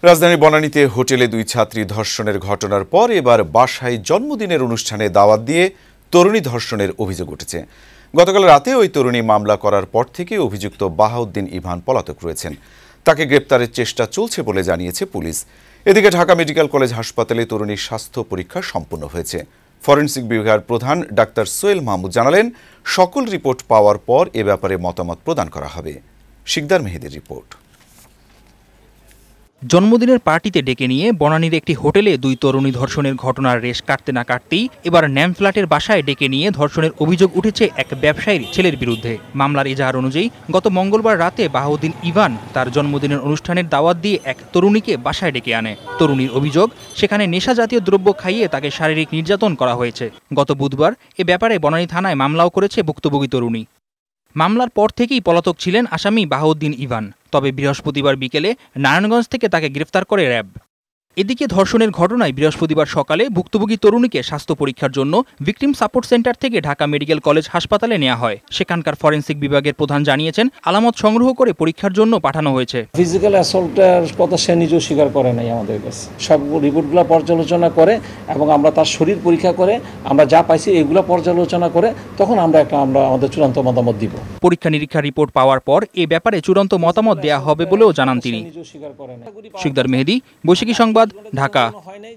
রাজধানীর বনানীতে হোটেলে দুই ছাত্রী ধর্ষণের ঘটনার পর এবার বাসায় জন্মদিনের অনুষ্ঠানে দাওয়াত দিয়ে তরুণী ধর্ষণের অভিযোগ উঠেছে। গতকাল রাতে ওই তরুণী মামলা করার পর থেকে অভিযুক্ত বাহাউদ্দিন ইভান পলাতক রয়েছেন। তাকে গ্রেপ্তারের চেষ্টা চলছে বলে জানিয়েছে পুলিশ। এদিকে ঢাকা মেডিকেল কলেজ হাসপাতালে তরুণীর স্বাস্থ্য পরীক্ষা সম্পন্ন হয়েছে। ফরেনসিক বিভাগের প্রধান ডাক্তার সোহেল মাহমুদ জানালেন, সকল রিপোর্ট পাওয়ার পর এ ব্যাপারে মতামত প্রদান করা হবে। শিকদার মেহেদির রিপোর্ট। জন্মদিনের পার্টিতে ডেকে নিয়ে বনানীর একটি হোটেলে দুই তরুণী ধর্ষণের ঘটনার রেশ কাটতে না কাটতেই এবার ন্যাম ফ্ল্যাটের বাসায় ডেকে নিয়ে ধর্ষণের অভিযোগ উঠেছে এক ব্যবসায়ীর ছেলের বিরুদ্ধে। মামলার এজাহার অনুযায়ী গত মঙ্গলবার রাতে বাহাউদ্দিন ইভান তার জন্মদিনের অনুষ্ঠানের দাওয়াত দিয়ে এক তরুণীকে বাসায় ডেকে আনে। তরুণীর অভিযোগ, সেখানে নেশা জাতীয় দ্রব্য খাইয়ে তাকে শারীরিক নির্যাতন করা হয়েছে। গত বুধবার এ ব্যাপারে বনানী থানায় মামলাও করেছে ভুক্তভোগী তরুণী। মামলার পর থেকেই পলাতক ছিলেন আসামি বাহাউদ্দিন ইভান। তবে বৃহস্পতিবার বিকেলে নারায়ণগঞ্জ থেকে তাকে গ্রেফতার করে র্যাব। এদিকে ধর্ষণের ঘটনায় বৃহস্পতিবার সকালে ভুক্তভোগী তরুণীকে স্বাস্থ্য পরীক্ষার জন্য ভিকটিম সাপোর্ট সেন্টার থেকে ঢাকা মেডিকেল কলেজ হাসপাতালে নেওয়া হয়। সেখানকার ফরেনসিক বিভাগের প্রধান জানিয়েছেন, আলামত সংগ্রহ করে পরীক্ষার জন্য পাঠানো হয়েছে। ফিজিক্যাল অ্যাসল্টের কথা সে নিজেও স্বীকার করে নাই আমাদের কাছে। সব রিপোর্টগুলো পর্যালোচনা করে এবং আমরা তার শরীর পরীক্ষা করে আমরা যা পাইছি এগুলো পর্যালোচনা করে তখন আমরা আমাদের চূড়ান্ত মতামত দিব। পরীক্ষা নিরীক্ষার রিপোর্ট পাওয়ার পর এ ব্যাপারে চূড়ান্ত মতামত দেয়া হবে বলেও জানান তিনি। শিকদার মেহেদি, বৈশাখী সংবাদ, ঢাকা।